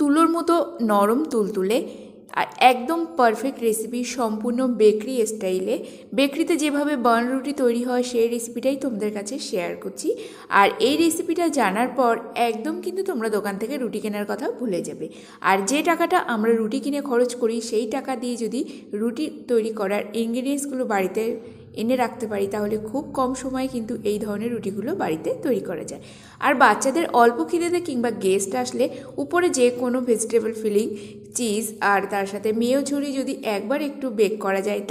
তুলোর মতো নরম তুলতুলে আর একদম পারফেক্ট রেসিপি, সম্পূর্ণ বেকরি স্টাইলে। বেকরিতে যেভাবে বান রুটি তৈরি হয় সেই রেসিপিটাই তোমাদের কাছে শেয়ার করছি। আর এই রেসিপিটা জানার পর একদম কিন্তু তোমরা দোকান থেকে রুটি কেনার কথা ভুলে যাবে। আর যে টাকাটা আমরা রুটি কিনে খরচ করি সেই টাকা দিয়ে যদি রুটি তৈরি করার ইনগ্রিডিয়েন্টসগুলো বাড়িতে এনে রাখতে পারি তাহলে খুব কম সময়ে কিন্তু এই ধরনের রুটিগুলো বাড়িতে তৈরি করা যায়। আর বাচ্চাদের অল্প খিদেতে কিংবা গেস্ট আসলে উপরে যে কোনো ভেজিটেবল ফিলিং, চিজ আর তার সাথে মেয়ো ঝুরি যদি একবার একটু বেক করা যায়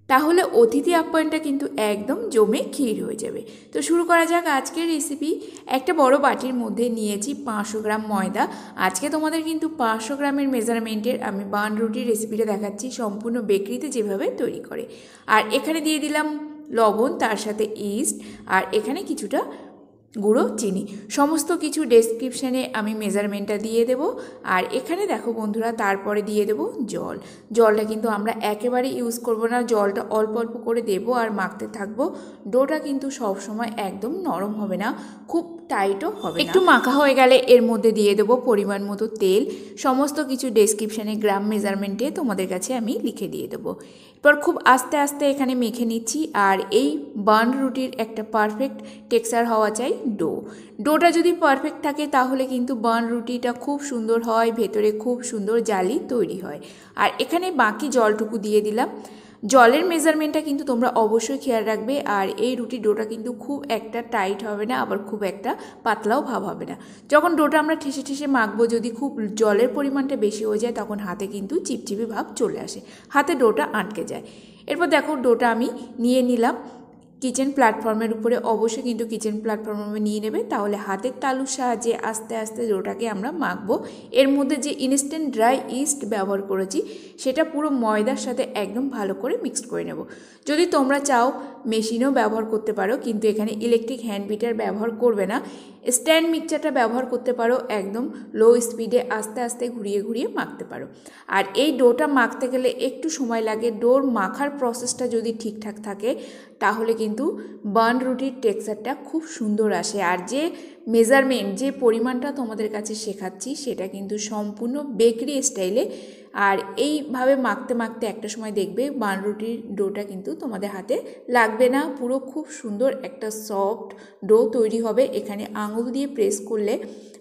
তাহলে অতিথি আপ্যায়নটা কিন্তু একদম জমে ক্ষীর হয়ে যাবে। তো শুরু করা যাক আজকের রেসিপি। একটা বড় বাটির মধ্যে নিয়েছি 500 গ্রাম ময়দা। আজকে তোমাদের কিন্তু 500 গ্রামের মেজারমেন্টের আমি বান রুটির রেসিপিটা দেখাচ্ছি, সম্পূর্ণ বেকরিতে যেভাবে তৈরি করে। আর এখানে দিয়ে দিলাম লবণ, তার সাথে ইস্ট, আর এখানে কিছুটা গুঁড়ো চিনি। সমস্ত কিছু ডেসক্রিপশানে আমি মেজারমেন্টটা দিয়ে দেব। আর এখানে দেখো বন্ধুরা, তারপরে দিয়ে দেব জল। জলটা কিন্তু আমরা একেবারে ইউজ করব না, জলটা অল্প অল্প করে দেব আর মাখতে থাকবো। ডোটা কিন্তু সব সময় একদম নরম হবে না, খুব টাইটও হবে না। একটু মাখা হয়ে গেলে এর মধ্যে দিয়ে দেবো পরিমাণ মতো তেল। সমস্ত কিছু ডেসক্রিপশানে গ্রাম মেজারমেন্টে তোমাদের কাছে আমি লিখে দিয়ে দেবো। এরপর খুব আস্তে আস্তে এখানে মেখে নিচ্ছি। আর এই বান রুটির একটা পারফেক্ট টেক্সচার হওয়া চাই ডোটা যদি পারফেক্ট থাকে তাহলে কিন্তু বান রুটিটা খুব সুন্দর হয়, ভেতরে খুব সুন্দর জালি তৈরি হয়। আর এখানে বাকি জলটুকু দিয়ে দিলাম। জলের মেজারমেন্টটা কিন্তু তোমরা অবশ্যই খেয়াল রাখবে। আর এই রুটির ডোটা কিন্তু খুব একটা টাইট হবে না, আবার খুব একটা পাতলাও ভাব হবে না। যখন ডোটা আমরা ঠেসে ঠেসে মাখবো, যদি খুব জলের পরিমাণটা বেশি হয়ে যায় তখন হাতে কিন্তু চিপচিপি ভাব চলে আসে, হাতে ডোটা আটকে যায়। এরপর দেখো ডোটা আমি নিয়ে নিলাম কিচেন প্ল্যাটফর্মের উপরে। অবশ্যই কিন্তু কিচেন প্ল্যাটফর্মে নিয়ে নেবে, তাহলে হাতের তালুর সাহায্যে আস্তে আস্তে ডোটাকে আমরা মাখবো। এর মধ্যে যে ইনস্ট্যান্ট ড্রাই ইস্ট ব্যবহার করেছি সেটা পুরো ময়দার সাথে একদম ভালো করে মিক্সড করে নেব। যদি তোমরা চাও মেশিনও ব্যবহার করতে পারো, কিন্তু এখানে ইলেকট্রিক হ্যান্ড বিটার ব্যবহার করবে না, স্ট্যান্ড মিক্সচারটা ব্যবহার করতে পারো। একদম লো স্পিডে আস্তে আস্তে ঘুরিয়ে ঘুরিয়ে মাখতে পারো। আর এই ডোটা মাখতে গেলে একটু সময় লাগে। ডোর মাখার প্রসেসটা যদি ঠিকঠাক থাকে তাহলে কিন্তু বান রুটির টেক্সচারটা খুব সুন্দর আসে। আর যে মেজারমেন্ট, যে পরিমাণটা তোমাদের কাছে শেখাচ্ছি সেটা কিন্তু সম্পূর্ণ বেকরি স্টাইলে। আর এইভাবে মাখতে মাখতে একটা সময় দেখবে বান রুটির ডোটা কিন্তু তোমাদের হাতে লাগবে না, পুরো খুব সুন্দর একটা সফট ডো তৈরি হবে। এখানে আঙুল দিয়ে প্রেস করলে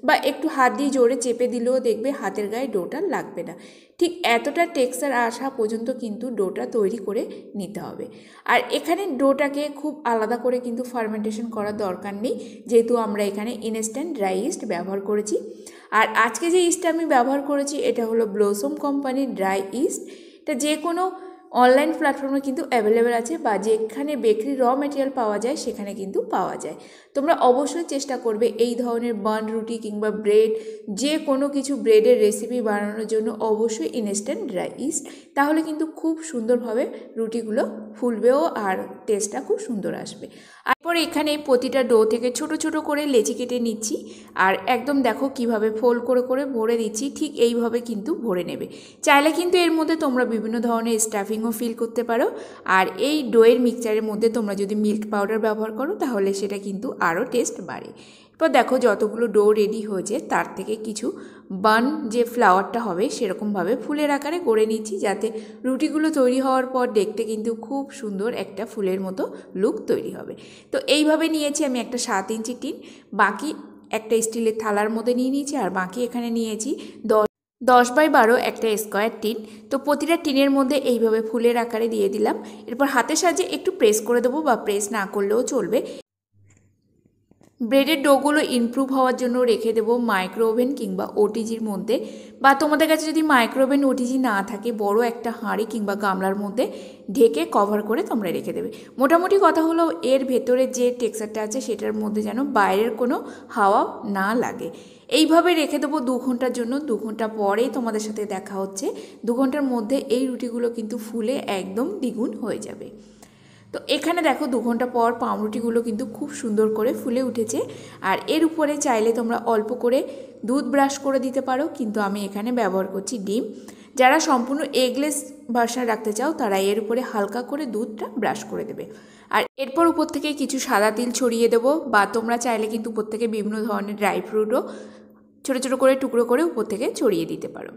বা একটু হাত দিয়ে জোরে চেপে দিলেও দেখবে হাতের গায়ে ডোটা লাগবে না। ঠিক এতটা টেক্সচার আসা পর্যন্ত কিন্তু ডোটা তৈরি করে নিতে হবে। আর এখানে ডোটাকে খুব আলাদা করে কিন্তু ফার্মেন্টেশন করার দরকার নেই, যেহেতু আমরা এখানে ইনস্ট্যান্ট ড্রাই ইস্ট ব্যবহার করেছি। আর আজকে যে ইস্টটা আমি ব্যবহার করেছি এটা হলো ব্লসম কোম্পানির ড্রাই ইস্ট। এটা যে কোনো অনলাইন প্ল্যাটফর্মে কিন্তু অ্যাভেলেবেল আছে, বা যেখানে বেকারি র ম্যাটেরিয়াল পাওয়া যায় সেখানে কিন্তু পাওয়া যায়। তোমরা অবশ্যই চেষ্টা করবে এই ধরনের বান রুটি কিংবা ব্রেড, যে কোনো কিছু ব্রেডের রেসিপি বানানোর জন্য অবশ্যই ইনস্ট্যান্ট ড্রাই ইস্ট, তাহলে কিন্তু খুব সুন্দরভাবে রুটিগুলো ফুলবেও আর টেস্টটা খুব সুন্দর আসবে। তারপর এখানে প্রতিটা ডো থেকে ছোট ছোট করে লেচি কেটে নিচ্ছি। আর একদম দেখো কিভাবে ফোল্ড করে করে ভরে দিচ্ছি, ঠিক এইভাবে কিন্তু ভরে নেবে। চাইলে কিন্তু এর মধ্যে তোমরা বিভিন্ন ধরনের স্টাফিংও ফিল করতে পারো। আর এই ডোয়ের মিক্সচারের মধ্যে তোমরা যদি মিল্ক পাউডার ব্যবহার করো তাহলে সেটা কিন্তু আরও টেস্ট বাড়ে। এরপর দেখো যতগুলো ডো রেডি হয়েছে তার থেকে কিছু বান যে ফ্লাওয়ারটা হবে সেরকমভাবে ফুলের আকারে গড়ে নিচ্ছি, যাতে রুটিগুলো তৈরি হওয়ার পর দেখতে কিন্তু খুব সুন্দর একটা ফুলের মতো লুক তৈরি হবে। তো এইভাবে নিয়েছি আমি একটা 7 ইঞ্চি টিন, বাকি একটা স্টিলের থালার মধ্যে নিয়ে নিয়েছি, আর বাকি এখানে নিয়েছি 10x12 একটা স্কোয়ার টিন। তো প্রতিটা টিনের মধ্যে এইভাবে ফুলের আকারে দিয়ে দিলাম। এরপর হাতের সাহায্যে একটু প্রেস করে দেবো, বা প্রেস না করলেও চলবে। ব্রেডের ডোগুলো ইমপ্রুভ হওয়ার জন্য রেখে দেবো মাইক্রো ওভেন কিংবা ওটিজির মধ্যে, বা তোমাদের কাছে যদি মাইক্রো ওভেন ওটিজি না থাকে বড় একটা হাঁড়ি কিংবা গামলার মধ্যে ঢেকে কভার করে তোমরা রেখে দেবে। মোটামুটি কথা হলো এর ভেতরে যে টেক্সচারটা আছে সেটার মধ্যে যেন বাইরের কোনো হাওয়া না লাগে। এইভাবে রেখে দেবো 2 ঘন্টার জন্য। 2 ঘন্টা পরেই তোমাদের সাথে দেখা হচ্ছে। 2 ঘন্টার মধ্যে এই রুটিগুলো কিন্তু ফুলে একদম দ্বিগুণ হয়ে যাবে। তো এখানে দেখো 2 ঘন্টা পর পাউরুটিগুলো কিন্তু খুব সুন্দর করে ফুলে উঠেছে। আর এর উপরে চাইলে তোমরা অল্প করে দুধ ব্রাশ করে দিতে পারো, কিন্তু আমি এখানে ব্যবহার করছি ডিম। যারা সম্পূর্ণ এগলেস ভার্সন রাখতে চাও তারা এর উপরে হালকা করে দুধটা ব্রাশ করে দেবে। আর এরপর উপর থেকে কিছু সাদা তিল ছড়িয়ে দেবো, বা তোমরা চাইলে কিন্তু উপর থেকে বিভিন্ন ধরনের ড্রাই ফ্রুটও ছোটো ছোটো করে টুকরো করে উপর থেকে ছড়িয়ে দিতে পারো।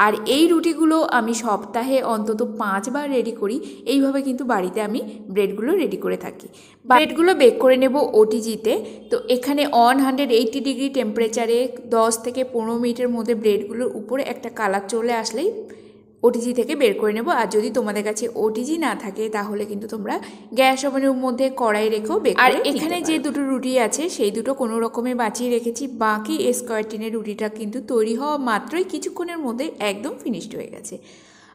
আর এই রুটিগুলো আমি সপ্তাহে অন্তত 5 বার রেডি করি। এইভাবে কিন্তু বাড়িতে আমি ব্রেডগুলো রেডি করে থাকি। ব্রেডগুলো বেক করে নেব ওটিজিতে। তো এখানে 180 ডিগ্রি টেম্পারেচারে 10 থেকে 15 মিনিটের মধ্যে ব্রেডগুলোর উপরে একটা কালার চলে আসলেই ওটিজি থেকে বের করে নেব। আর যদি তোমাদের কাছে ওটিজি না থাকে তাহলে কিন্তু তোমরা গ্যাস ওভেনের মধ্যে কড়াই রেখেও বেক করে। আর এখানে যে দুটো রুটি আছে সেই দুটো কোনো রকমে বাঁচিয়ে রেখেছি। বাকি স্কোয়ার টিনের রুটিটা কিন্তু তৈরি হওয়া মাত্রই কিছুক্ষণের মধ্যে একদম ফিনিশড হয়ে গেছে।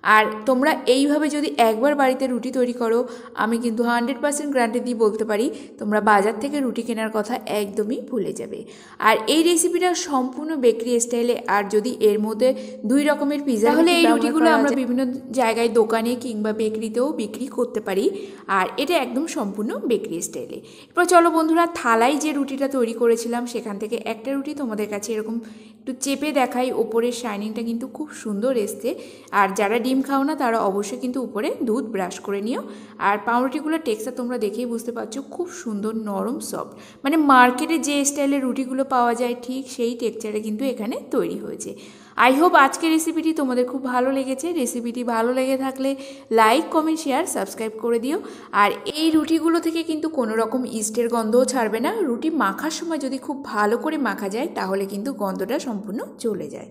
আর তোমরা এইভাবে যদি একবার বাড়িতে রুটি তৈরি করো, আমি কিন্তু 100% গ্যারান্টি দিয়ে বলতে পারি তোমরা বাজার থেকে রুটি কেনার কথা একদমই ভুলে যাবে। আর এই রেসিপিটা সম্পূর্ণ বেকারি স্টাইলে। আর যদি এর মধ্যে 2 রকমের পিৎজা, তাহলে এই রুটিগুলো আমরা বিভিন্ন জায়গায় দোকানে কিংবা বেকারিতেও বিক্রি করতে পারি। আর এটা একদম সম্পূর্ণ বেকারি স্টাইলে। এরপর চলো বন্ধুরা, থালায় যে রুটিটা তৈরি করেছিলাম সেখান থেকে একটা রুটি তোমাদের কাছে এরকম একটু চেপে দেখাই। ওপরের শাইনিংটা কিন্তু খুব সুন্দর এসছে। আর যারা ডিম খাও না তারা অবশ্যই কিন্তু উপরে দুধ ব্রাশ করে নিও। আর পাউরুটিগুলোর টেক্সচার তোমরা দেখেই বুঝতে পারছো, খুব সুন্দর নরম সফট, মানে মার্কেটে যে স্টাইলের রুটিগুলো পাওয়া যায় ঠিক সেই টেক্সচারে কিন্তু এখানে তৈরি হয়েছে। আই হোপ আজকের রেসিপিটি তোমাদের খুব ভালো লেগেছে। রেসিপিটি ভালো লেগে থাকলে লাইক, কমেন্ট, শেয়ার, সাবস্ক্রাইব করে দিও। আর এই রুটিগুলো থেকে কিন্তু কোনো রকম ইস্টের গন্ধও ছাড়বে না। রুটি মাখার সময় যদি খুব ভালো করে মাখা যায় তাহলে কিন্তু গন্ধটা সম্পূর্ণ চলে যায়।